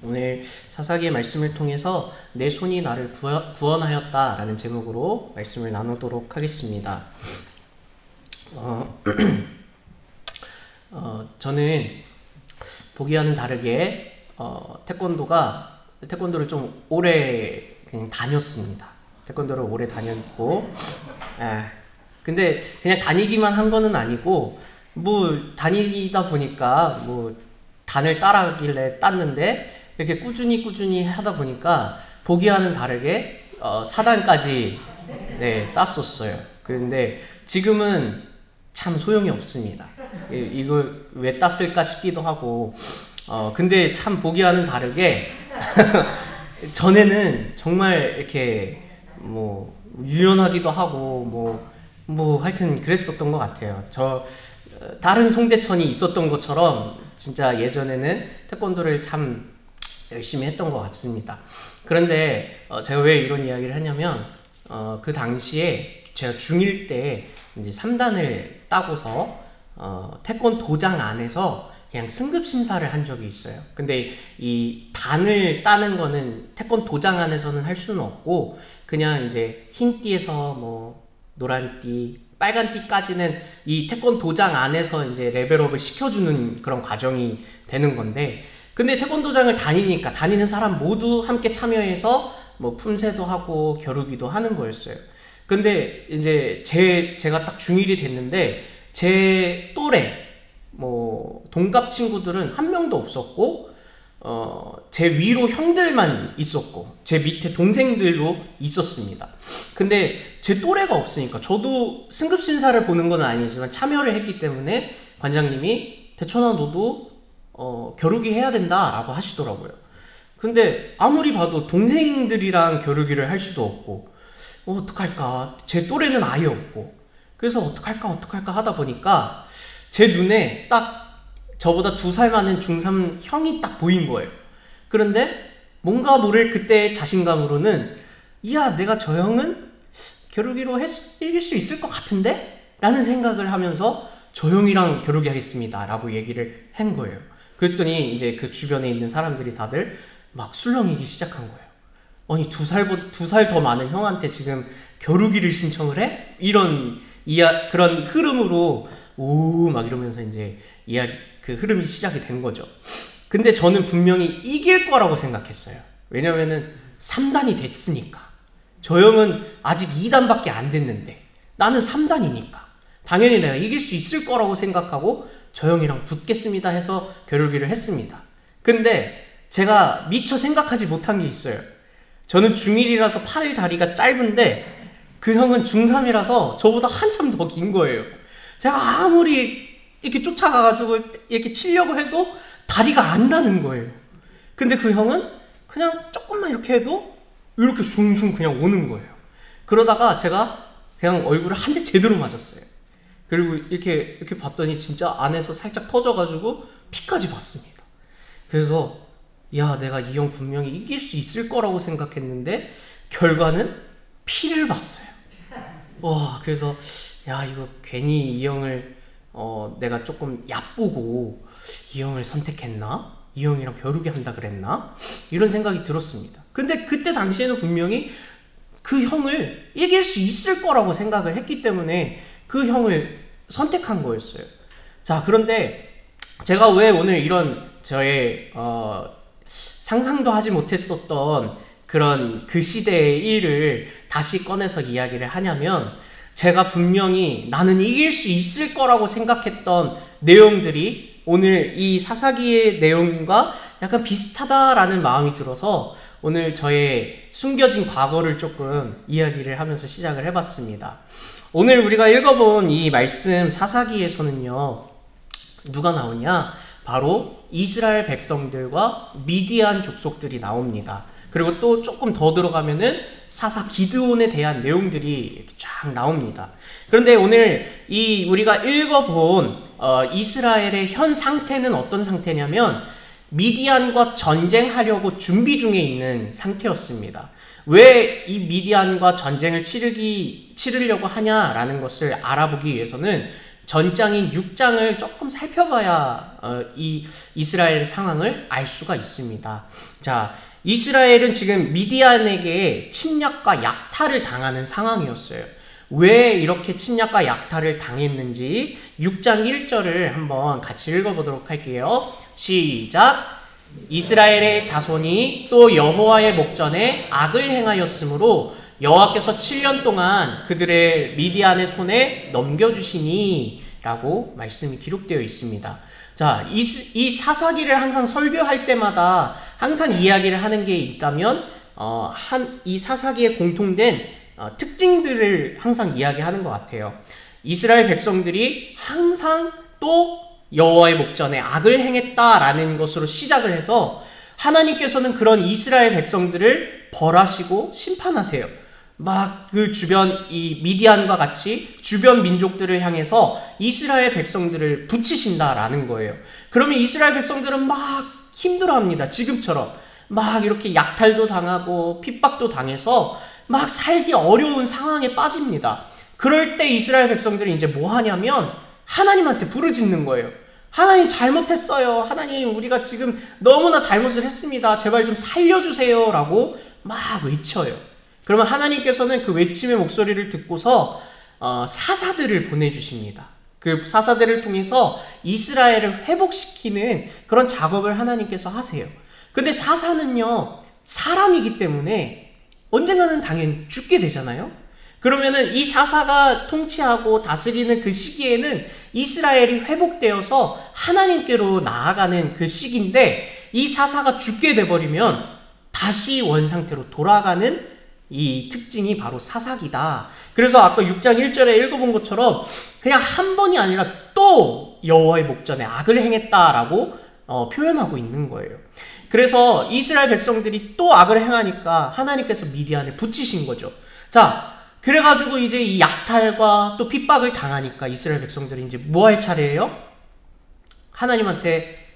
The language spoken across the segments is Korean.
오늘 사사기의 말씀을 통해서 내 손이 나를 구원하였다 라는 제목으로 말씀을 나누도록 하겠습니다. 저는 보기와는 다르게 태권도를 좀 오래 그냥 다녔습니다. 태권도를 오래 다녔고, 근데 그냥 다니기만 한 거는 아니고, 다니다 보니까 단을 따라하길래 땄는데, 이렇게 꾸준히 하다 보니까 보기와는 다르게 4단까지 땄었어요. 그런데 지금은 참 소용이 없습니다. 이걸 왜 땄을까 싶기도 하고, 근데 참 보기와는 다르게 전에는 정말 이렇게 유연하기도 하고 하여튼 그랬었던 것 같아요. 다른 송대천이 있었던 것처럼 진짜 예전에는 태권도를 참 열심히 했던 것 같습니다. 그런데 제가 왜 이런 이야기를 하냐면 그 당시에 제가 중1 때 이제 3단을 따고서 태권도장 안에서 그냥 승급 심사를 한 적이 있어요. 근데 이 단을 따는 거는 태권도장 안에서는 할 수는 없고, 그냥 이제 흰 띠에서 노란 띠, 빨간 띠까지는 이 태권도장 안에서 이제 레벨업을 시켜주는 그런 과정이 되는 건데, 근데 태권도장을 다니는 사람 모두 함께 참여해서 품새도 하고 겨루기도 하는 거였어요. 근데 이제 제가 딱 중1이 됐는데, 제 또래 동갑 친구들은 한 명도 없었고, 제 위로 형들만 있었고 제 밑에 동생들도 있었습니다. 근데 제 또래가 없으니까, 저도 승급심사를 보는 건 아니지만 참여를 했기 때문에 관장님이 대천아 너도 겨루기 해야 된다 라고 하시더라고요. 근데 아무리 봐도 동생들이랑 겨루기를 할 수도 없고, 어떡할까, 제 또래는 아예 없고, 그래서 어떡할까 하다 보니까 제 눈에 딱 저보다 2살 많은 중3 형이 딱 보인 거예요. 그런데 뭔가 모를 그때의 자신감으로는, 이야, 내가 저 형은 겨루기로 이길 수 있을 것 같은데? 라는 생각을 하면서 저 형이랑 겨루기 하겠습니다 라고 얘기를 한 거예요. 그랬더니 이제 그 주변에 있는 사람들이 다들 막 술렁이기 시작한 거예요. 아니, 2살 더 많은 형한테 지금 겨루기를 신청을 해? 그런 흐름으로 막 이러면서 이제 그 흐름이 시작이 된 거죠. 근데 저는 분명히 이길 거라고 생각했어요. 왜냐면은 3단이 됐으니까. 저 형은 아직 2단밖에 안 됐는데 나는 3단이니까 당연히 내가 이길 수 있을 거라고 생각하고 저 형이랑 붙겠습니다 해서 겨루기를 했습니다. 근데 제가 미처 생각하지 못한 게 있어요. 저는 중1이라서 팔 다리가 짧은데 그 형은 중3이라서 저보다 한참 더 긴 거예요. 제가 아무리 이렇게 쫓아가가지고 이렇게 치려고 해도 다리가 안 나는 거예요. 근데 그 형은 그냥 조금만 이렇게 해도 이렇게 슝슝 그냥 오는 거예요. 그러다가 제가 그냥 얼굴을 한 대 제대로 맞았어요. 그리고 이렇게 봤더니 진짜 안에서 살짝 터져가지고 피까지 봤습니다. 그래서 야, 내가 이 형 분명히 이길 수 있을 거라고 생각했는데 결과는 피를 봤어요. 그래서 야, 이거 괜히 이 형을 내가 조금 얕보고 이 형을 선택했나? 이 형이랑 겨루기 한다 그랬나? 이런 생각이 들었습니다. 근데 그때 당시에는 분명히 그 형을 이길 수 있을 거라고 생각을 했기 때문에 그 형을 선택한 거였어요. 자, 그런데 제가 왜 오늘 이런 저의 상상도 하지 못했었던 그런 그 시대의 일을 다시 꺼내서 이야기를 하냐면, 제가 분명히 나는 이길 수 있을 거라고 생각했던 내용들이 오늘 이 사사기의 내용과 약간 비슷하다라는 마음이 들어서 오늘 저의 숨겨진 과거를 조금 이야기를 하면서 시작을 해봤습니다. 오늘 우리가 읽어본 이 말씀 사사기에서는요, 누가 나오냐? 바로 이스라엘 백성들과 미디안 족속들이 나옵니다. 그리고 또 조금 더 들어가면은 사사 기드온에 대한 내용들이 이렇게 쫙 나옵니다. 그런데 오늘 우리가 읽어본 이스라엘의 현 상태는 어떤 상태냐면, 미디안과 전쟁하려고 준비 중에 있는 상태였습니다. 왜 이 미디안과 전쟁을 치르려고 하냐라는 것을 알아보기 위해서는 전장인 6장을 조금 살펴봐야 이 이스라엘의 상황을 알 수가 있습니다. 자, 이스라엘은 지금 미디안에게 침략과 약탈을 당하는 상황이었어요. 왜 이렇게 침략과 약탈을 당했는지 6장 1절을 한번 같이 읽어보도록 할게요. 시작! 이스라엘의 자손이 또 여호와의 목전에 악을 행하였으므로 여호와께서 7년 동안 그들의 미디안의 손에 넘겨주시니 라고 말씀이 기록되어 있습니다. 자, 이 사사기를 항상 설교할 때마다 항상 이야기를 하는 게 있다면 이 사사기에 공통된 특징들을 항상 이야기하는 것 같아요. 이스라엘 백성들이 항상 또 여호와의 목전에 악을 행했다라는 것으로 시작을 해서 하나님께서는 그런 이스라엘 백성들을 벌하시고 심판하세요. 막 그 주변 이 미디안과 같이 주변 민족들을 향해서 이스라엘 백성들을 붙이신다라는 거예요. 그러면 이스라엘 백성들은 막 힘들어합니다. 지금처럼 막 이렇게 약탈도 당하고 핍박도 당해서 막 살기 어려운 상황에 빠집니다. 그럴 때 이스라엘 백성들이 이제 뭐 하냐면 하나님한테 부르짖는 거예요. 하나님 잘못했어요. 하나님 우리가 지금 너무나 잘못을 했습니다. 제발 좀 살려주세요 라고 막 외쳐요. 그러면 하나님께서는 그 외침의 목소리를 듣고서 사사들을 보내주십니다. 그 사사들을 통해서 이스라엘을 회복시키는 그런 작업을 하나님께서 하세요. 근데 사사는요 사람이기 때문에 언젠가는 당연히 죽게 되잖아요. 그러면은 이 사사가 통치하고 다스리는 그 시기에는 이스라엘이 회복되어서 하나님께로 나아가는 그 시기인데 이 사사가 죽게 돼버리면 다시 원상태로 돌아가는 이 특징이 바로 사사기다. 그래서 아까 6장 1절에 읽어본 것처럼 그냥 한 번이 아니라 또 여호와의 목전에 악을 행했다라고 표현하고 있는 거예요. 그래서 이스라엘 백성들이 또 악을 행하니까 하나님께서 미디안에 붙이신 거죠. 자, 그래가지고 이제 이 약탈과 또 핍박을 당하니까 이스라엘 백성들이 이제 뭐 할 차례예요? 하나님한테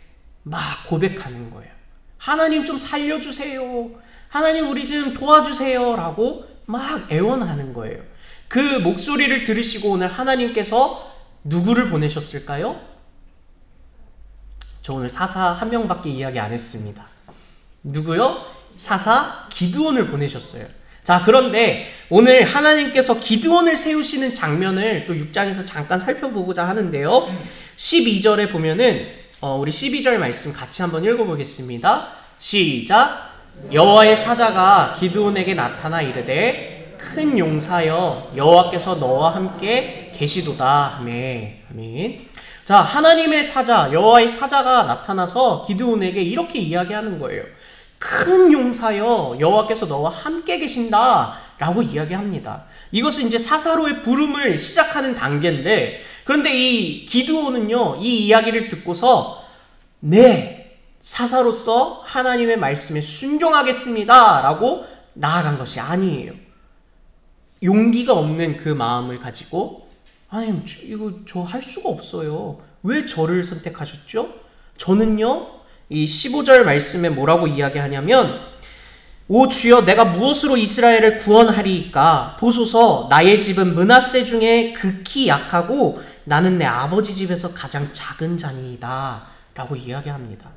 막 고백하는 거예요. 하나님 좀 살려주세요. 하나님 우리 좀 도와주세요 라고 막 애원하는 거예요. 그 목소리를 들으시고 오늘 하나님께서 누구를 보내셨을까요? 저 오늘 사사 한 명밖에 이야기 안 했습니다. 누구요? 사사 기드온을 보내셨어요. 자, 그런데 오늘 하나님께서 기드온을 세우시는 장면을 또 6장에서 잠깐 살펴보고자 하는데요. 12절에 보면은 우리 12절 말씀 같이 한번 읽어보겠습니다. 시작! 여호와의 사자가 기드온에게 나타나 이르되 큰 용사여 여호와께서 너와 함께 계시도다. 아멘. 자, 하나님의 사자 여호와의 사자가 나타나서 기드온에게 이렇게 이야기하는 거예요. 큰 용사여 여호와께서 너와 함께 계신다 라고 이야기합니다. 이것은 이제 사사로의 부름을 시작하는 단계인데, 그런데 이 기드온은요 이 이야기를 듣고서 네 사사로서 하나님의 말씀에 순종하겠습니다 라고 나아간 것이 아니에요. 용기가 없는 그 마음을 가지고 하나님 이거 저 할 수가 없어요. 왜 저를 선택하셨죠? 저는요 이 15절 말씀에 뭐라고 이야기하냐면 오 주여 내가 무엇으로 이스라엘을 구원하리이까? 보소서 나의 집은 므낫세 중에 극히 약하고 나는 내 아버지 집에서 가장 작은 자니이다 라고 이야기합니다.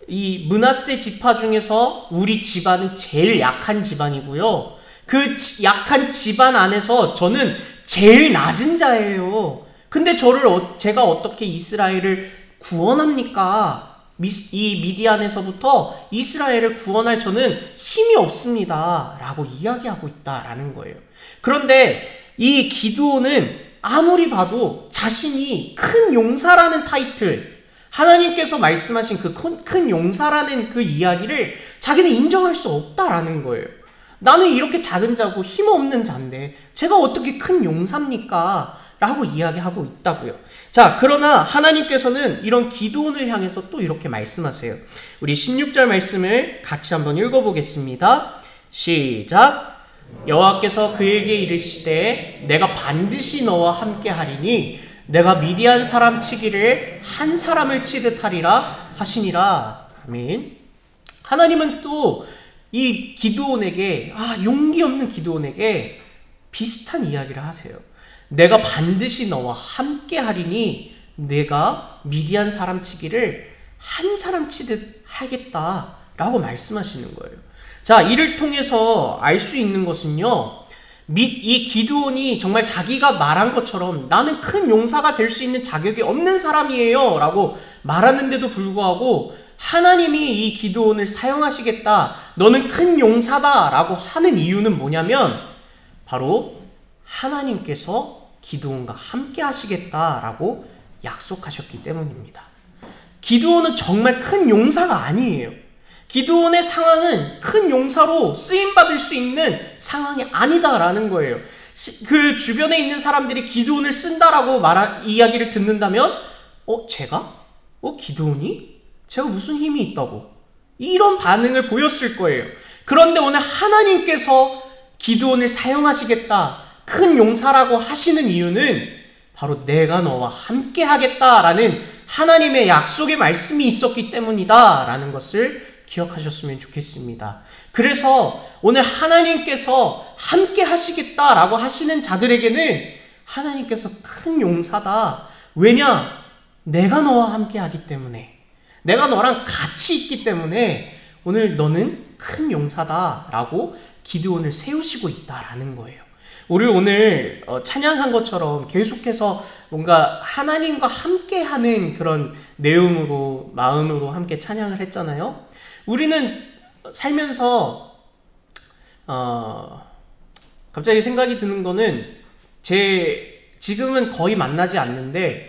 이 므낫세 지파 중에서 우리 집안은 제일 약한 집안이고요. 그 약한 집안 안에서 저는 제일 낮은 자예요. 근데 제가 어떻게 이스라엘을 구원합니까? 이 미디안에서부터 이스라엘을 구원할 저는 힘이 없습니다 라고 이야기하고 있다라는 거예요. 그런데 이 기드온은 아무리 봐도 자신이 큰 용사라는 타이틀, 하나님께서 말씀하신 그 큰 용사라는 그 이야기를 자기는 인정할 수 없다라는 거예요. 나는 이렇게 작은 자고 힘없는 자인데 제가 어떻게 큰 용사입니까? 라고 이야기하고 있다고요. 자, 그러나 하나님께서는 이런 기드온을 향해서 또 이렇게 말씀하세요. 우리 16절 말씀을 같이 한번 읽어보겠습니다. 시작! 여호와께서 그에게 이르시되 내가 반드시 너와 함께 하리니 내가 미디안 사람 치기를 한 사람을 치듯 하리라 하시니라. 아멘. 하나님은 또 이 기드온에게 용기 없는 기드온에게 비슷한 이야기를 하세요. 내가 반드시 너와 함께 하리니 내가 미디안 사람 치기를 한 사람 치듯 하겠다라고 말씀하시는 거예요. 자, 이를 통해서 알 수 있는 것은요, 이 기드온이 정말 자기가 말한 것처럼 나는 큰 용사가 될 수 있는 자격이 없는 사람이에요 라고 말하는데도 불구하고 하나님이 이 기드온을 사용하시겠다, 너는 큰 용사다 라고 하는 이유는 뭐냐면 바로 하나님께서 기드온과 함께 하시겠다라고 약속하셨기 때문입니다. 기드온은 정말 큰 용사가 아니에요. 기드온의 상황은 큰 용사로 쓰임받을 수 있는 상황이 아니다라는 거예요. 그 주변에 있는 사람들이 기드온을 쓴다라고 이야기를 듣는다면 제가? 기드온이? 제가 무슨 힘이 있다고? 이런 반응을 보였을 거예요. 그런데 오늘 하나님께서 기드온을 사용하시겠다, 큰 용사라고 하시는 이유는 바로 내가 너와 함께 하겠다라는 하나님의 약속의 말씀이 있었기 때문이다 라는 것을 기억하셨으면 좋겠습니다. 그래서 오늘 하나님께서 함께 하시겠다라고 하시는 자들에게는 하나님께서 큰 용사다. 왜냐? 내가 너와 함께 하기 때문에, 내가 너랑 같이 있기 때문에 오늘 너는 큰 용사다라고 기드온을 세우시고 있다라는 거예요. 우리 오늘 찬양한 것처럼 계속해서 뭔가 하나님과 함께하는 그런 내용으로, 마음으로 함께 찬양을 했잖아요. 우리는 살면서 갑자기 생각이 드는 거는, 지금은 거의 만나지 않는데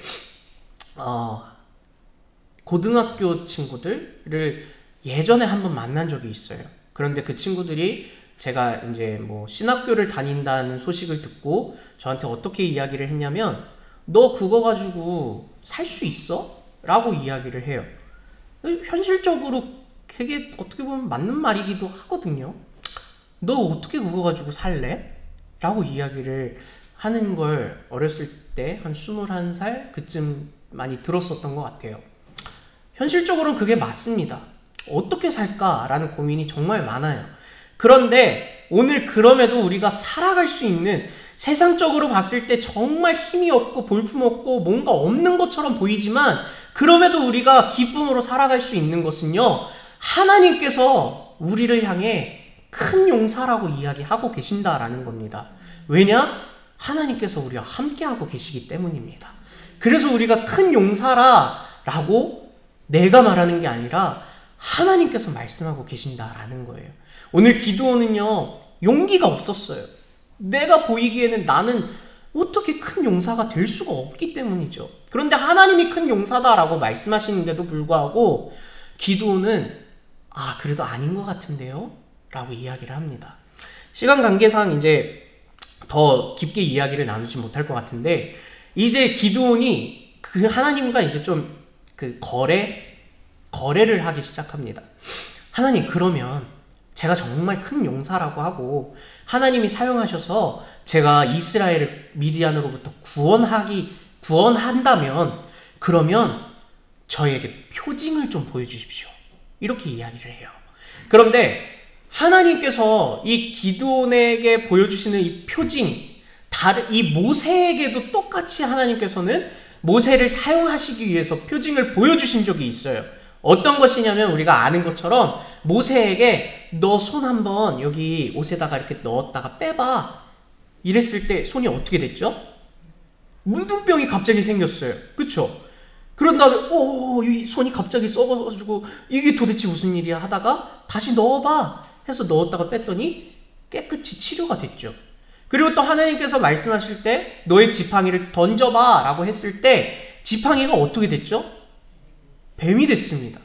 고등학교 친구들을 예전에 한번 만난 적이 있어요. 그런데 그 친구들이 제가 이제 뭐 신학교를 다닌다는 소식을 듣고 저한테 어떻게 이야기를 했냐면, 너 그거 가지고 살 수 있어? 라고 이야기를 해요. 현실적으로 그게 어떻게 보면 맞는 말이기도 하거든요. 너 어떻게 그거 가지고 살래? 라고 이야기를 하는 걸 어렸을 때 한 21살 그쯤 많이 들었었던 것 같아요. 현실적으로는 그게 맞습니다. 어떻게 살까라는 고민이 정말 많아요. 그런데 오늘 그럼에도 우리가 살아갈 수 있는, 세상적으로 봤을 때 정말 힘이 없고 볼품없고 뭔가 없는 것처럼 보이지만 그럼에도 우리가 기쁨으로 살아갈 수 있는 것은요, 하나님께서 우리를 향해 큰 용사라고 이야기하고 계신다라는 겁니다. 왜냐? 하나님께서 우리와 함께하고 계시기 때문입니다. 그래서 우리가 큰 용사라고 내가 말하는 게 아니라 하나님께서 말씀하고 계신다라는 거예요. 오늘 기드온은요, 용기가 없었어요. 내가 보이기에는 나는 어떻게 큰 용사가 될 수가 없기 때문이죠. 그런데 하나님이 큰 용사다라고 말씀하시는데도 불구하고 기드온은 그래도 아닌 것 같은데요? 라고 이야기를 합니다. 시간 관계상 이제 더 깊게 이야기를 나누지 못할 것 같은데, 이제 기드온이 그 하나님과 이제 좀 그 거래를 하기 시작합니다. 하나님, 그러면 제가 정말 큰 용사라고 하고 하나님이 사용하셔서 제가 이스라엘을 미디안으로부터 구원한다면 그러면 저에게 표징을 좀 보여주십시오. 이렇게 이야기를 해요. 그런데 하나님께서 이 기드온에게 보여주시는 이 표징, 이 모세에게도 똑같이 하나님께서는 모세를 사용하시기 위해서 표징을 보여주신 적이 있어요. 어떤 것이냐면 우리가 아는 것처럼 모세에게 너 손 한번 여기 옷에다가 이렇게 넣었다가 빼봐. 이랬을 때 손이 어떻게 됐죠? 문둥병이 갑자기 생겼어요. 그쵸? 그런 다음에 이 손이 갑자기 썩어가지고 이게 도대체 무슨 일이야 하다가 다시 넣어봐 해서 넣었다가 뺐더니 깨끗이 치료가 됐죠. 그리고 또 하나님께서 말씀하실 때 너의 지팡이를 던져봐 라고 했을 때 지팡이가 어떻게 됐죠? 뱀이 됐습니다.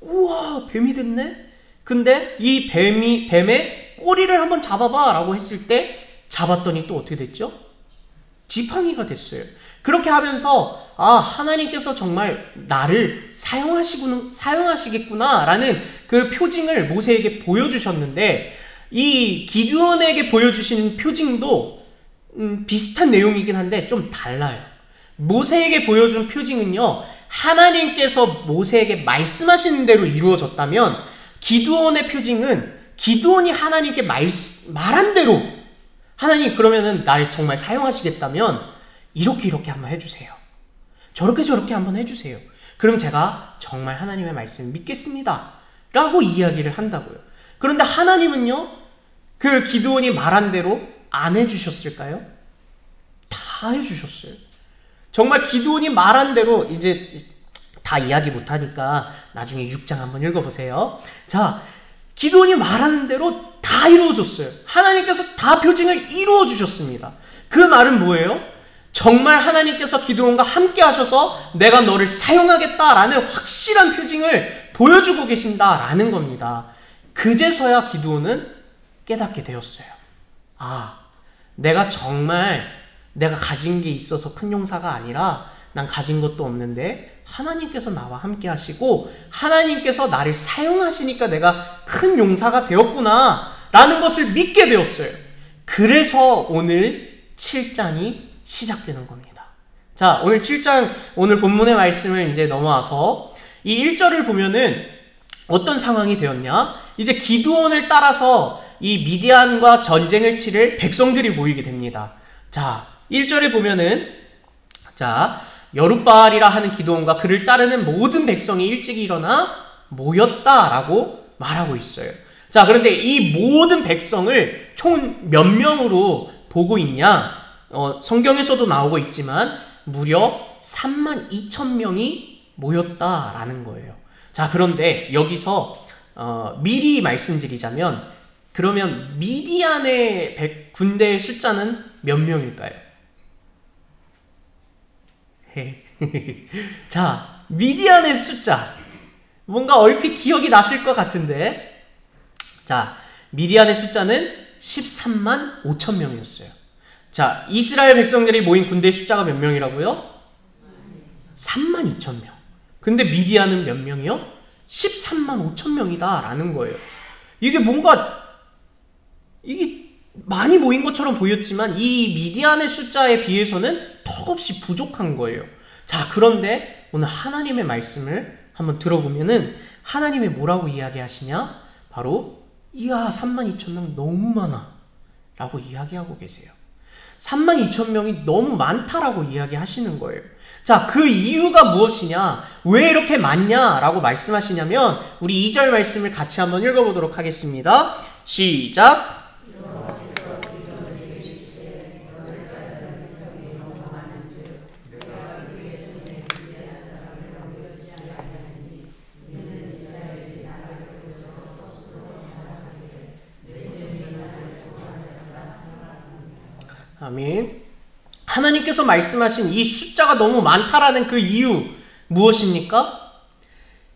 우와, 뱀이 됐네? 근데 이 뱀의 꼬리를 한번 잡아봐 라고 했을 때 잡았더니 또 어떻게 됐죠? 지팡이가 됐어요. 그렇게 하면서 하나님께서 정말 나를 사용하시겠구나 라는 그 표징을 모세에게 보여주셨는데, 이 기드온에게 보여주신 표징도 비슷한 내용이긴 한데 좀 달라요. 모세에게 보여준 표징은요, 하나님께서 모세에게 말씀하시는 대로 이루어졌다면, 기드온의 표징은 기드온이 하나님께 말한 대로 하나님 그러면은 날 정말 사용하시겠다면 이렇게 한번 해주세요. 저렇게 한번 해주세요. 그럼 제가 정말 하나님의 말씀을 믿겠습니다. 라고 이야기를 한다고요. 그런데 하나님은요, 그 기드온이 말한 대로 안 해주셨을까요? 다 해주셨어요. 정말 기드온이 말한 대로, 이제 다 이야기 못하니까 나중에 6장 한번 읽어보세요. 자, 기드온이 말하는 대로 다 이루어졌어요. 하나님께서 다 표징을 이루어 주셨습니다. 그 말은 뭐예요? 정말 하나님께서 기드온과 함께 하셔서 내가 너를 사용하겠다라는 확실한 표징을 보여주고 계신다라는 겁니다. 그제서야 기드온은 깨닫게 되었어요. 아, 내가 정말 내가 가진 게 있어서 큰 용사가 아니라 난 가진 것도 없는데 하나님께서 나와 함께 하시고 하나님께서 나를 사용하시니까 내가 큰 용사가 되었구나 라는 것을 믿게 되었어요. 그래서 오늘 7장이 시작되는 겁니다. 자, 오늘 7장, 오늘 본문의 말씀을 이제 넘어와서 이 1절을 보면은 어떤 상황이 되었냐? 이제 기드온을 따라서 이 미디안과 전쟁을 치를 백성들이 모이게 됩니다. 자, 1절에 보면은, 자, 여룻바알이라 하는 기드온과 그를 따르는 모든 백성이 일찍이 일어나 모였다라고 말하고 있어요. 자, 그런데 이 모든 백성을 총 몇 명으로 보고 있냐? 성경에서도 나오고 있지만 무려 32,000명이 모였다라는 거예요. 자, 그런데 여기서 미리 말씀드리자면, 그러면 미디안의 군대의 숫자는 몇 명일까요? 자, 미디안의 숫자 뭔가 얼핏 기억이 나실 것 같은데, 자, 미디안의 숫자는 13만 5천 명이었어요. 자, 이스라엘 백성들이 모인 군대의 숫자가 몇 명이라고요? 3만 2천 명. 근데 미디안은 몇 명이요? 13만 5천 명이다 라는 거예요. 이게 뭔가 이게 많이 모인 것처럼 보였지만 이 미디안의 숫자에 비해서는 턱없이 부족한 거예요. 자, 그런데 오늘 하나님의 말씀을 한번 들어보면은 하나님이 뭐라고 이야기하시냐? 바로 이야 32,000명 너무 많아 라고 이야기하고 계세요. 32,000명이 너무 많다라고 이야기하시는 거예요. 자, 그 이유가 무엇이냐? 왜 이렇게 많냐? 라고 말씀하시냐면 우리 2절 말씀을 같이 한번 읽어보도록 하겠습니다. 시작! 아멘. 하나님께서 말씀하신 이 숫자가 너무 많다라는 그 이유 무엇입니까?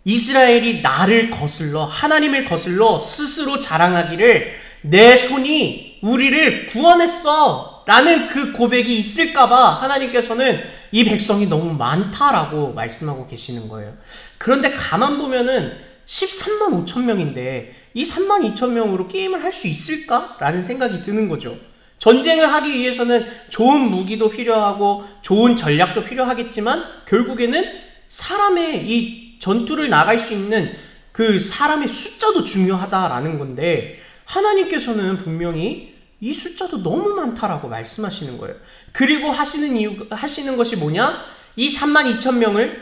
이스라엘이 나를 거슬러, 하나님을 거슬러 스스로 자랑하기를 내 손이 우리를 구원했어 라는 그 고백이 있을까봐 하나님께서는 이 백성이 너무 많다라고 말씀하고 계시는 거예요. 그런데 가만 보면은 13만 5천 명인데 이 3만 2천 명으로 게임을 할 수 있을까? 라는 생각이 드는 거죠. 전쟁을 하기 위해서는 좋은 무기도 필요하고 좋은 전략도 필요하겠지만 결국에는 사람의 이 전투를 나갈 수 있는 그 사람의 숫자도 중요하다라는 건데 하나님께서는 분명히 이 숫자도 너무 많다라고 말씀하시는 거예요. 그리고 하시는 것이 뭐냐? 이 32,000명을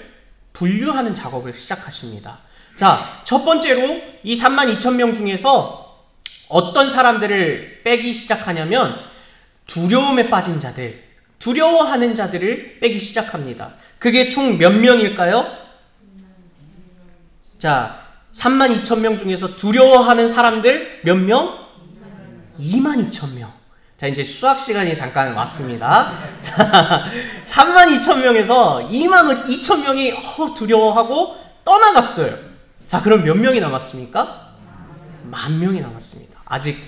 분류하는 작업을 시작하십니다. 자, 첫 번째로 이 32,000명 중에서 어떤 사람들을 빼기 시작하냐면 두려움에 빠진 자들, 두려워하는 자들을 빼기 시작합니다. 그게 총 몇 명일까요? 자, 32,000명 중에서 두려워하는 사람들 몇 명? 22,000명. 자, 이제 수학 시간이 잠깐 왔습니다. 자, 32,000명에서 22,000명이 두려워하고 떠나갔어요. 자, 그럼 몇 명이 남았습니까? 10,000명이 남았습니다. 아직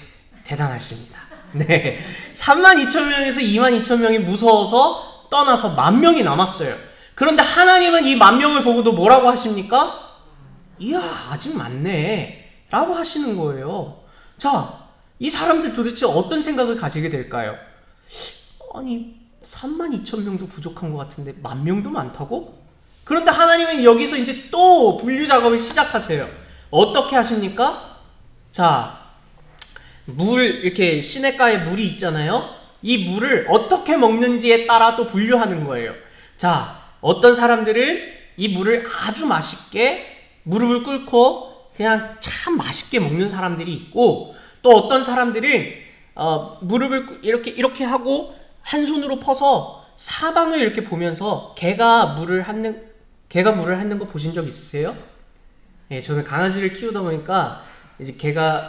대단하십니다. 네, 32,000명에서 22,000명이 무서워서 떠나서 10,000명이 남았어요. 그런데 하나님은 이 10,000명을 보고도 뭐라고 하십니까? 이야, 아직 많네 라고 하시는 거예요. 자, 이 사람들 도대체 어떤 생각을 가지게 될까요? 아니, 32,000명도 부족한 것 같은데 10,000명도 많다고? 그런데 하나님은 여기서 이제 또 분류 작업을 시작하세요. 어떻게 하십니까? 자, 물, 이렇게 시냇가에 물이 있잖아요. 이 물을 어떻게 먹는지에 따라 또 분류하는 거예요. 자, 어떤 사람들은 이 물을 아주 맛있게 무릎을 꿇고 그냥 참 맛있게 먹는 사람들이 있고, 또 어떤 사람들은 무릎을 이렇게 하고 한 손으로 퍼서 사방을 이렇게 보면서 개가 물을 핥는 거 보신 적 있으세요? 예, 저는 강아지를 키우다 보니까 이제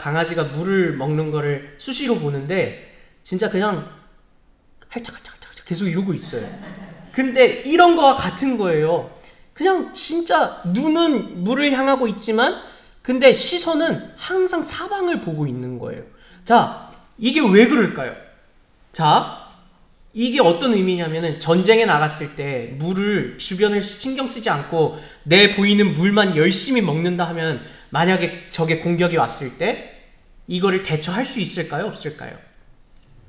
강아지가 물을 먹는 거를 수시로 보는데 진짜 그냥 할짝할짝 계속 이러고 있어요. 근데 이런 거와 같은 거예요. 그냥 진짜 눈은 물을 향하고 있지만 근데 시선은 항상 사방을 보고 있는 거예요. 자, 이게 왜 그럴까요? 자, 이게 어떤 의미냐면은 전쟁에 나갔을 때 물을 주변을 신경 쓰지 않고 내 보이는 물만 열심히 먹는다 하면 만약에 적의 공격이 왔을 때 이거를 대처할 수 있을까요? 없을까요?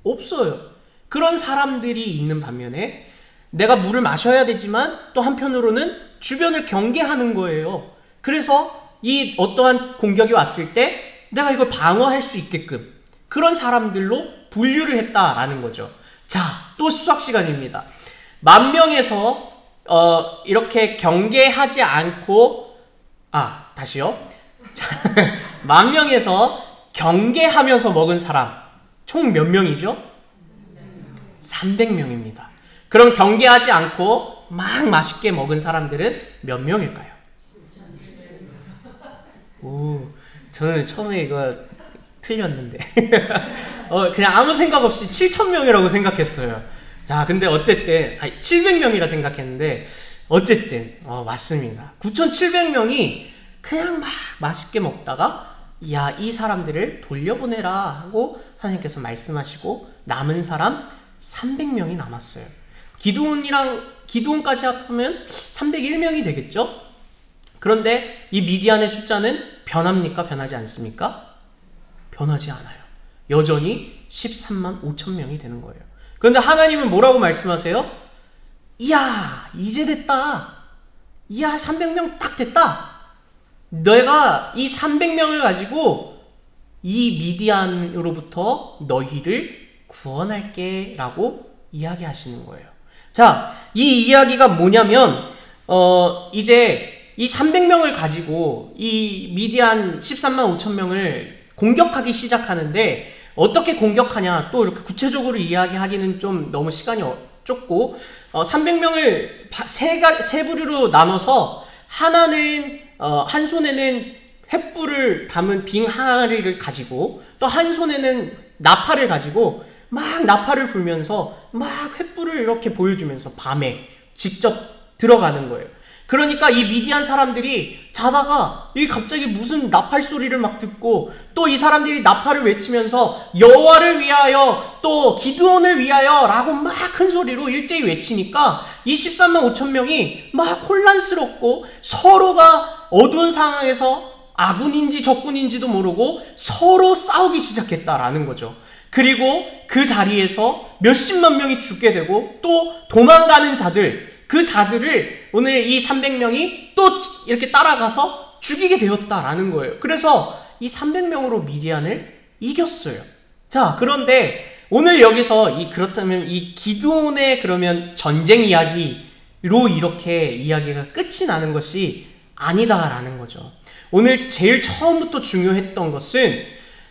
없어요. 그런 사람들이 있는 반면에 내가 물을 마셔야 되지만 또 한편으로는 주변을 경계하는 거예요. 그래서 이 어떠한 공격이 왔을 때 내가 이걸 방어할 수 있게끔 그런 사람들로 분류를 했다라는 거죠. 자, 또 수학 시간입니다. 10,000명에서 이렇게 경계하지 않고 다시요. 10,000명에서 경계하면서 먹은 사람 총 몇 명이죠? 300명입니다. 그럼 경계하지 않고 막 맛있게 먹은 사람들은 몇 명일까요? 오, 저는 처음에 이거 틀렸는데 그냥 아무 생각 없이 7,000명이라고 생각했어요. 자, 근데 어쨌든 700명이라 생각했는데 어쨌든 맞습니다. 9,700명이 그냥 막 맛있게 먹다가 야, 이 사람들을 돌려보내라 하고 하나님께서 말씀하시고 남은 사람 300명이 남았어요. 기드온까지 합하면 301명이 되겠죠? 그런데 이 미디안의 숫자는 변합니까? 변하지 않습니까? 변하지 않아요. 여전히 13만 5천 명이 되는 거예요. 그런데 하나님은 뭐라고 말씀하세요? 이야, 이제 됐다. 이야, 300명 딱 됐다. 내가 이 300명을 가지고 이 미디안으로부터 너희를 구원할게 라고 이야기하시는 거예요. 자, 이 이야기가 뭐냐면 이제 이 300명을 가지고 이 미디안 13만 5천 명을 공격하기 시작하는데 어떻게 공격하냐 또 이렇게 구체적으로 이야기하기는 좀 너무 시간이 좁고 300명을 세 부류로 나눠서 하나는 한 손에는 횃불을 담은 빙 항아리를 가지고 또 한 손에는 나팔을 가지고 막 나팔을 불면서 막 횃불을 이렇게 보여주면서 밤에 직접 들어가는 거예요. 그러니까 이 미디안 사람들이 자다가 이 갑자기 무슨 나팔 소리를 막 듣고 또 이 사람들이 나팔을 외치면서 여호와를 위하여 또 기드온을 위하여 라고 막 큰 소리로 일제히 외치니까 이 13만 5천 명이 막 혼란스럽고 서로가 어두운 상황에서 아군인지 적군인지도 모르고 서로 싸우기 시작했다라는 거죠. 그리고 그 자리에서 몇십만 명이 죽게 되고 또 도망가는 자들, 그 자들을 오늘 이 300명이 또 이렇게 따라가서 죽이게 되었다라는 거예요. 그래서 이 300명으로 미디안을 이겼어요. 자, 그런데 오늘 여기서 그렇다면 이 기드온의 그러면 전쟁 이야기로 이렇게 이야기가 끝이 나는 것이 아니다라는 거죠. 오늘 제일 처음부터 중요했던 것은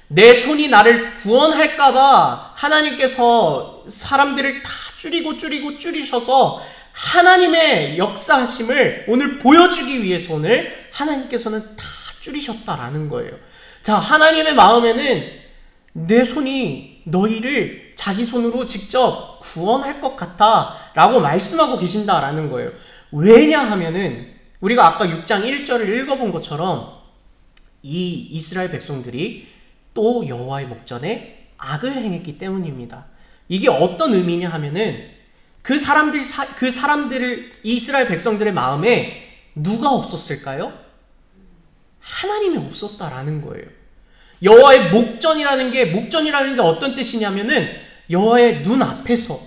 내 손이 나를 구원할까봐 하나님께서 사람들을 다 줄이셔서 하나님의 역사하심을 오늘 보여주기 위해서 오늘 하나님께서는 다 줄이셨다라는 거예요. 자, 하나님의 마음에는 내 손이 너희를 자기 손으로 직접 구원할 것 같아 라고 말씀하고 계신다라는 거예요. 왜냐하면은 우리가 아까 6장 1절을 읽어본 것처럼 이 이스라엘 백성들이 또 여호와의 목전에 악을 행했기 때문입니다. 이게 어떤 의미냐 하면은 그 사람들을 이스라엘 백성들의 마음에 누가 없었을까요? 하나님이 없었다라는 거예요. 여호와의 목전이라는 게 어떤 뜻이냐면은 여호와의 눈 앞에서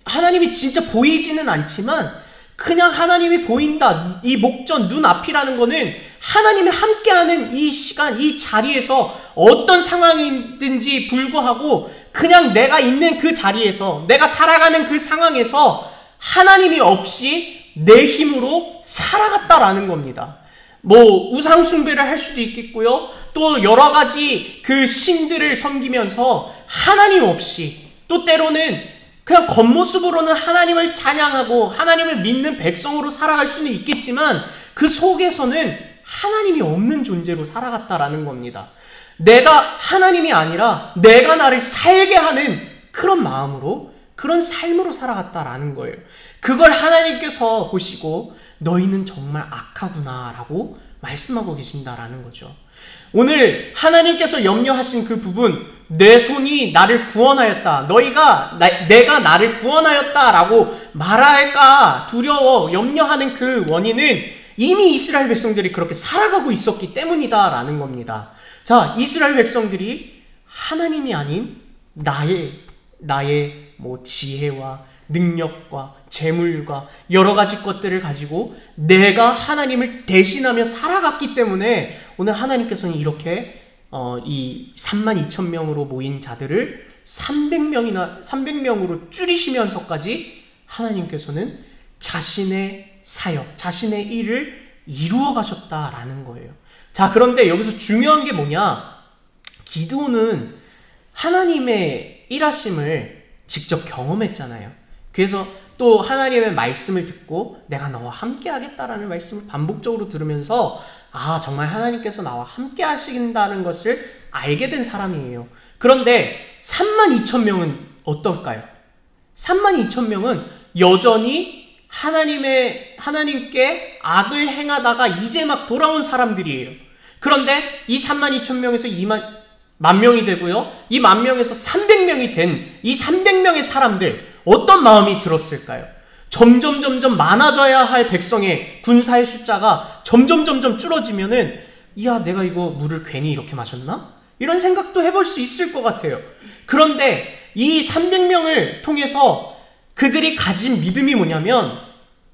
하나님이 진짜 보이지는 않지만 그냥 하나님이 보인다. 이 목전 눈 앞이라는 거는 하나님이 함께하는 이 시간, 이 자리에서 어떤 상황이든지 불구하고 그냥 내가 있는 그 자리에서, 내가 살아가는 그 상황에서 하나님이 없이 내 힘으로 살아갔다라는 겁니다. 뭐 우상 숭배를 할 수도 있겠고요. 또 여러 가지 그 신들을 섬기면서 하나님 없이, 또 때로는 그냥 겉모습으로는 하나님을 찬양하고 하나님을 믿는 백성으로 살아갈 수는 있겠지만 그 속에서는 하나님이 없는 존재로 살아갔다라는 겁니다. 내가 하나님이 아니라 내가 나를 살게 하는 그런 마음으로, 그런 삶으로 살아갔다라는 거예요. 그걸 하나님께서 보시고 너희는 정말 악하구나 라고 말씀하고 계신다라는 거죠. 오늘 하나님께서 염려하신 그 부분, 내 손이 나를 구원하였다, 내가 나를 구원하였다 라고 말할까 두려워 염려하는 그 원인은 이미 이스라엘 백성들이 그렇게 살아가고 있었기 때문이다 라는 겁니다. 자, 이스라엘 백성들이 하나님이 아닌 나의 뭐 지혜와 능력과 재물과 여러 가지 것들을 가지고 내가 하나님을 대신하며 살아갔기 때문에 오늘 하나님께서는 이렇게 이 32,000명으로 모인 자들을 300명으로 줄이시면서까지 하나님께서는 자신의 사역, 자신의 일을 이루어 가셨다라는 거예요. 자, 그런데 여기서 중요한 게 뭐냐? 기드온은 하나님의 일하심을 직접 경험했잖아요. 그래서 또 하나님의 말씀을 듣고 내가 너와 함께 하겠다라는 말씀을 반복적으로 들으면서 아, 정말 하나님께서 나와 함께 하신다는 것을 알게 된 사람이에요. 그런데 32,000명은 어떨까요? 32,000명은 여전히 하나님께 악을 행하다가 이제 막 돌아온 사람들이에요. 그런데 이 32,000명에서 10,000명이 되고요. 이 10,000명에서 300명이 된 이 300명의 사람들, 어떤 마음이 들었을까요? 점점 많아져야 할 백성의 군사의 숫자가 점점 줄어지면은 이야, 내가 이거 물을 괜히 이렇게 마셨나? 이런 생각도 해볼 수 있을 것 같아요. 그런데 이 300명을 통해서 그들이 가진 믿음이 뭐냐면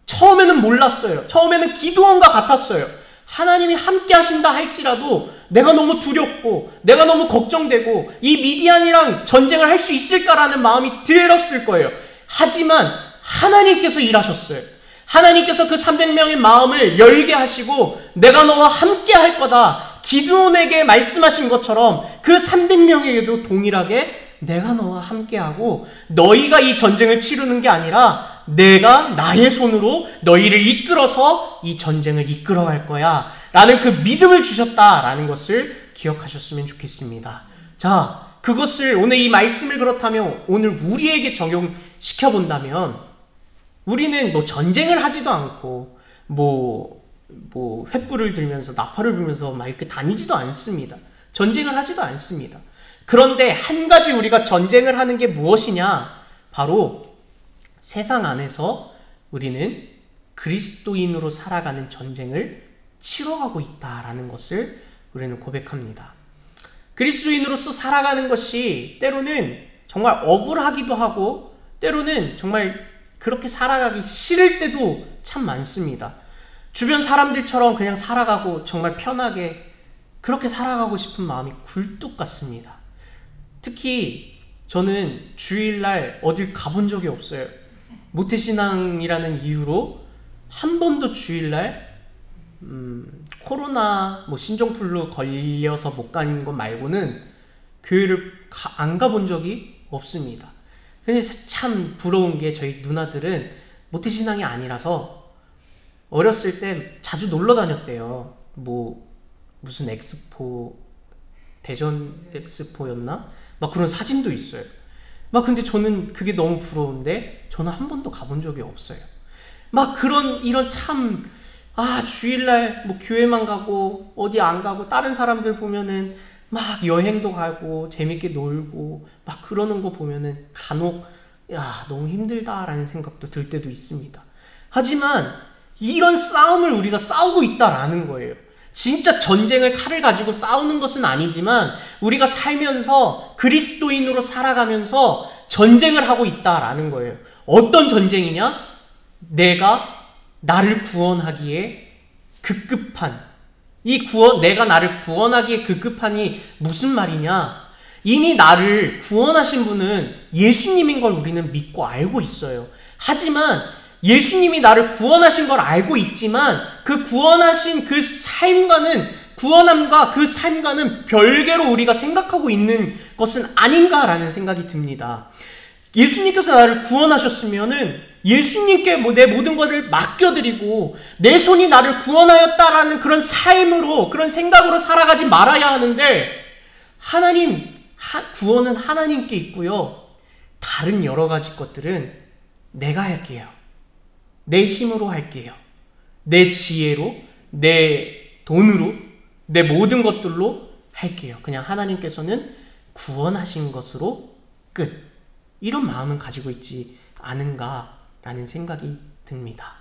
처음에는 몰랐어요. 처음에는 기드온과 같았어요. 하나님이 함께 하신다 할지라도 내가 너무 두렵고 내가 너무 걱정되고 이 미디안이랑 전쟁을 할 수 있을까라는 마음이 들었을 거예요. 하지만 하나님께서 일하셨어요. 하나님께서 그 300명의 마음을 열게 하시고 내가 너와 함께 할 거다. 기드온에게 말씀하신 것처럼 그 300명에게도 동일하게 내가 너와 함께하고 너희가 이 전쟁을 치르는 게 아니라 내가 나의 손으로 너희를 이끌어서 이 전쟁을 이끌어갈 거야 라는 그 믿음을 주셨다라는 것을 기억하셨으면 좋겠습니다. 자, 그것을 오늘 이 말씀을 그렇다면 오늘 우리에게 적용시켜 본다면 우리는 뭐 전쟁을 하지도 않고 뭐 횃불을 들면서 나팔을 불면서 막 이렇게 다니지도 않습니다. 전쟁을 하지도 않습니다. 그런데 한 가지 우리가 전쟁을 하는 게 무엇이냐? 바로 세상 안에서 우리는 그리스도인으로 살아가는 전쟁을 치러가고 있다라는 것을 우리는 고백합니다. 그리스도인으로서 살아가는 것이 때로는 정말 억울하기도 하고 때로는 정말 그렇게 살아가기 싫을 때도 참 많습니다. 주변 사람들처럼 그냥 살아가고 정말 편하게 그렇게 살아가고 싶은 마음이 굴뚝 같습니다. 특히 저는 주일날 어딜 가본 적이 없어요. 모태신앙이라는 이유로 한 번도 주일날 코로나 신종플루 걸려서 못 가는 것 말고는 교회를 안 가본 적이 없습니다. 근데 참 부러운 게 저희 누나들은 모태신앙이 아니라서 어렸을 때 자주 놀러 다녔대요. 무슨 엑스포, 대전 엑스포였나? 막 그런 사진도 있어요. 근데 저는 그게 너무 부러운데 저는 한 번도 가본 적이 없어요. 이런 참 주일날 교회만 가고 어디 안 가고 다른 사람들 보면은 막 여행도 가고 재밌게 놀고 막 그러는 거 보면은 간혹 너무 힘들다라는 생각도 들 때도 있습니다. 하지만 이런 싸움을 우리가 싸우고 있다라는 거예요. 진짜 전쟁을 칼을 가지고 싸우는 것은 아니지만 우리가 살면서 그리스도인으로 살아가면서 전쟁을 하고 있다라는 거예요. 어떤 전쟁이냐? 내가 나를 구원하기에 급급한 내가 나를 구원하기에 급급하니 무슨 말이냐? 이미 나를 구원하신 분은 예수님인 걸 우리는 믿고 알고 있어요. 하지만 예수님이 나를 구원하신 걸 알고 있지만 그 구원하신 그 삶과는 구원함과 그 삶과는 별개로 우리가 생각하고 있는 것은 아닌가라는 생각이 듭니다. 예수님께서 나를 구원하셨으면은 예수님께 내 모든 것을 맡겨드리고 내 손이 나를 구원하였다라는 그런 삶으로, 그런 생각으로 살아가지 말아야 하는데, 구원은 하나님께 있고요. 다른 여러 가지 것들은 내가 할게요. 내 힘으로 할게요. 내 지혜로, 내 돈으로, 내 모든 것들로 할게요. 그냥 하나님께서는 구원하신 것으로 끝. 이런 마음은 가지고 있지 않은가라는 생각이 듭니다.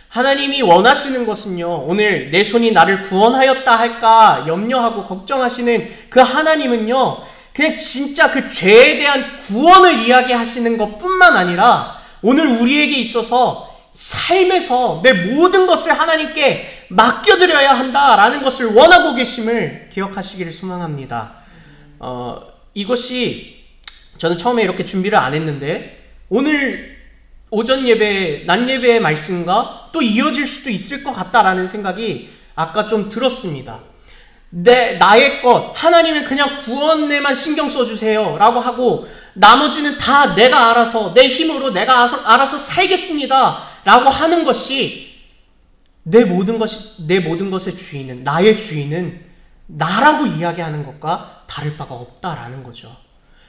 하나님이 원하시는 것은요, 오늘 내 손이 나를 구원하였다 할까 염려하고 걱정하시는 그 하나님은요, 그냥 진짜 그 죄에 대한 구원을 이야기하시는 것뿐만 아니라 오늘 우리에게 있어서 삶에서 내 모든 것을 하나님께 맡겨드려야 한다라는 것을 원하고 계심을 기억하시기를 소망합니다. 이것이 저는 처음에 이렇게 준비를 안 했는데 오늘 오전 예배, 낮 예배의 말씀과 또 이어질 수도 있을 것 같다라는 생각이 아까 좀 들었습니다. 나의 것, 하나님은 그냥 구원에만 신경 써주세요 라고 하고 나머지는 다 내가 알아서, 내 힘으로 내가 알아서 살겠습니다 라고 하는 것이 내 모든 것의 주인은, 나의 주인은 나라고 이야기하는 것과 다를 바가 없다라는 거죠.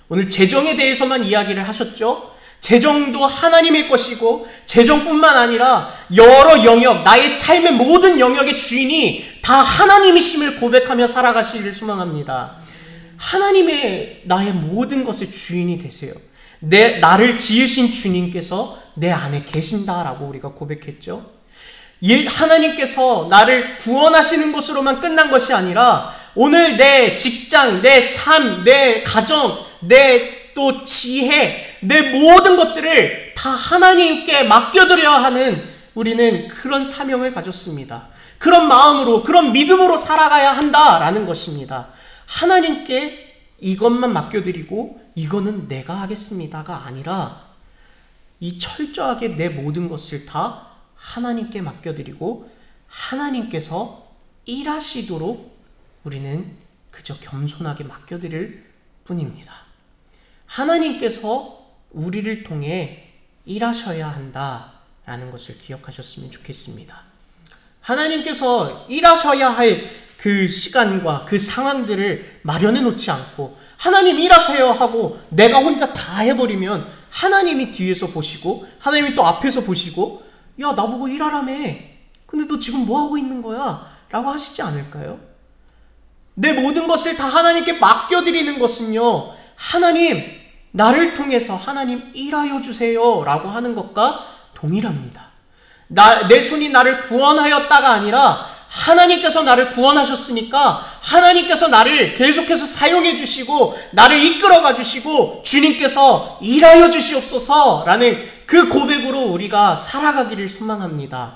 오늘 재정에 대해서만 이야기를 하셨죠? 재정도 하나님의 것이고 재정뿐만 아니라 여러 영역, 나의 삶의 모든 영역의 주인이 다 하나님이심을 고백하며 살아가시기를 소망합니다. 하나님의 나의 모든 것의 주인이 되세요. 나를 지으신 주님께서 내 안에 계신다라고 우리가 고백했죠. 하나님께서 나를 구원하시는 것으로만 끝난 것이 아니라 오늘 내 직장, 내 삶, 내 가정, 내 또 지혜, 내 모든 것들을 다 하나님께 맡겨드려야 하는 우리는 그런 사명을 가졌습니다. 그런 마음으로, 그런 믿음으로 살아가야 한다라는 것입니다. 하나님께 이것만 맡겨드리고 이거는 내가 하겠습니다가 아니라 이 철저하게 내 모든 것을 다 하나님께 맡겨드리고 하나님께서 일하시도록 우리는 그저 겸손하게 맡겨드릴 뿐입니다. 하나님께서 우리를 통해 일하셔야 한다라는 것을 기억하셨으면 좋겠습니다. 하나님께서 일하셔야 할 그 시간과 그 상황들을 마련해 놓지 않고 하나님 일하세요 하고 내가 혼자 다 해버리면 하나님이 뒤에서 보시고 하나님이 또 앞에서 보시고 야, 나보고 일하라며. 근데 너 지금 뭐하고 있는 거야? 라고 하시지 않을까요? 내 모든 것을 다 하나님께 맡겨드리는 것은요, 하나님, 나를 통해서 하나님 일하여 주세요 라고 하는 것과 동일합니다. 내 손이 나를 구원하였다가 아니라 하나님께서 나를 구원하셨으니까 하나님께서 나를 계속해서 사용해 주시고 나를 이끌어가 주시고 주님께서 일하여 주시옵소서 라는 그 고백으로 우리가 살아가기를 소망합니다.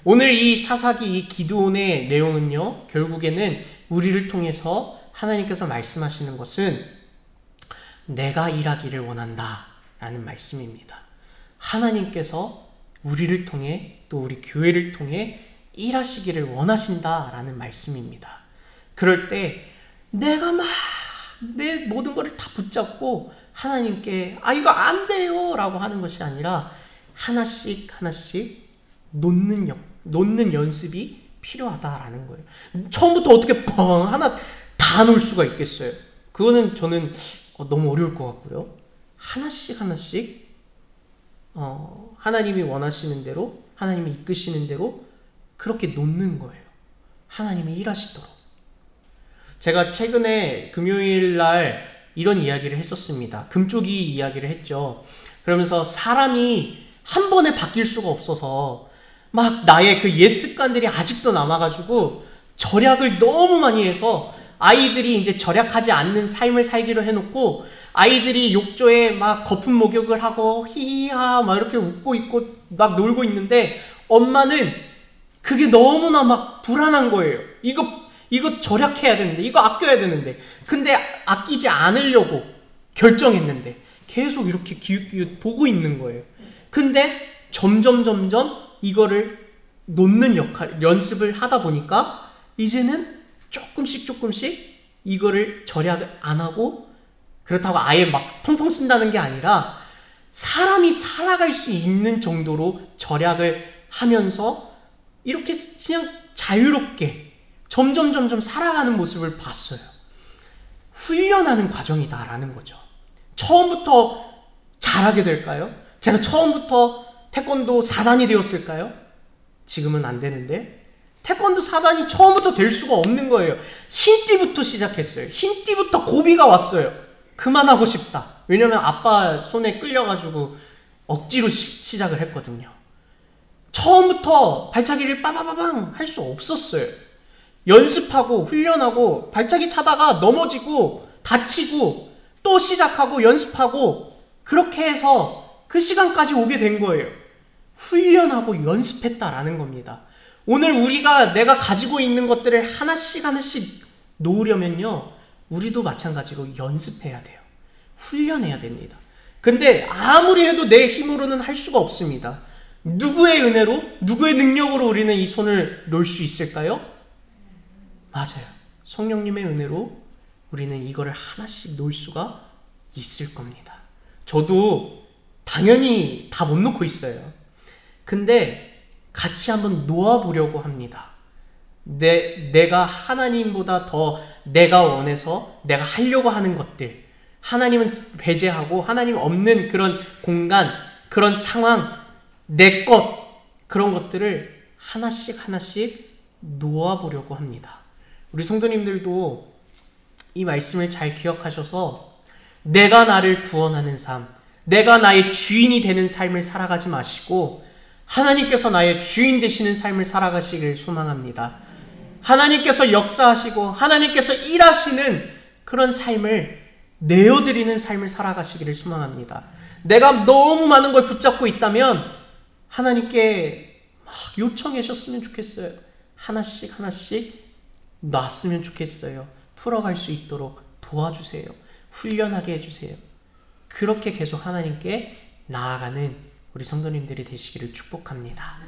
오늘 이 사사기, 이 기드온의 내용은요, 결국에는 우리를 통해서 하나님께서 말씀하시는 것은 내가 일하기를 원한다 라는 말씀입니다. 하나님께서 우리를 통해 또 우리 교회를 통해 일하시기를 원하신다라는 말씀입니다. 그럴 때 내가 막 내 모든 것을 다 붙잡고 하나님께 이거 안 돼요 라고 하는 것이 아니라 하나씩 하나씩 놓는 연습이 필요하다라는 거예요. 처음부터 어떻게 하나 다 놓을 수가 있겠어요? 그거는 저는 너무 어려울 것 같고요. 하나씩 하나님이 원하시는 대로, 하나님이 이끄시는 대로 그렇게 놓는 거예요. 하나님이 일하시도록. 제가 최근에 금요일 날 이런 이야기를 했었습니다. 금쪽이 이야기를 했죠. 그러면서 사람이 한 번에 바뀔 수가 없어서 막 나의 그 옛 습관들이 아직도 남아가지고 절약을 너무 많이 해서 아이들이 이제 절약하지 않는 삶을 살기로 해놓고 아이들이 욕조에 막 거품 목욕을 하고 히히하 막 이렇게 웃고 있고 막 놀고 있는데 엄마는 그게 너무나 막 불안한 거예요. 이거 절약해야 되는데, 이거 아껴야 되는데, 근데 아끼지 않으려고 결정했는데 계속 이렇게 기웃기웃 보고 있는 거예요. 근데 점점 이거를 놓는 연습을 하다 보니까 이제는 조금씩 이거를 절약을 안 하고, 그렇다고 아예 막 펑펑 쓴다는 게 아니라 사람이 살아갈 수 있는 정도로 절약을 하면서 이렇게 그냥 자유롭게 점점 살아가는 모습을 봤어요. 훈련하는 과정이다라는 거죠. 처음부터 잘하게 될까요? 제가 처음부터 태권도 4단이 되었을까요? 지금은 안 되는데, 태권도 4단이 처음부터 될 수가 없는 거예요. 흰띠부터 시작했어요. 흰띠부터 고비가 왔어요. 그만하고 싶다. 왜냐면 아빠 손에 끌려가지고 억지로 시작을 했거든요. 처음부터 발차기를 빠바바방 할 수 없었어요. 연습하고 훈련하고 발차기 차다가 넘어지고 다치고 또 시작하고 연습하고, 그렇게 해서 그 시간까지 오게 된 거예요. 훈련하고 연습했다라는 겁니다. 오늘 내가 가지고 있는 것들을 하나씩 놓으려면요, 우리도 마찬가지로 연습해야 돼요. 훈련해야 됩니다. 근데 아무리 해도 내 힘으로는 할 수가 없습니다. 누구의 은혜로, 누구의 능력으로 우리는 이 손을 놓을 수 있을까요? 맞아요. 성령님의 은혜로 우리는 이거를 하나씩 놓을 수가 있을 겁니다. 저도 당연히 다 못 놓고 있어요. 근데 같이 한번 놓아보려고 합니다. 내가 하나님보다 더 내가 원해서 내가 하려고 하는 것들, 하나님은 배제하고 하나님 없는 그런 공간, 그런 상황, 내 것, 그런 것들을 하나씩 놓아보려고 합니다. 우리 성도님들도 이 말씀을 잘 기억하셔서 내가 나를 구원하는 삶, 내가 나의 주인이 되는 삶을 살아가지 마시고 하나님께서 나의 주인 되시는 삶을 살아가시길 소망합니다. 하나님께서 역사하시고 하나님께서 일하시는 그런 삶을 내어드리는 삶을 살아가시기를 소망합니다. 내가 너무 많은 걸 붙잡고 있다면 하나님께 막 요청하셨으면 좋겠어요. 하나씩 놨으면 좋겠어요. 풀어갈 수 있도록 도와주세요. 훈련하게 해주세요. 그렇게 계속 하나님께 나아가는 우리 성도님들이 되시기를 축복합니다.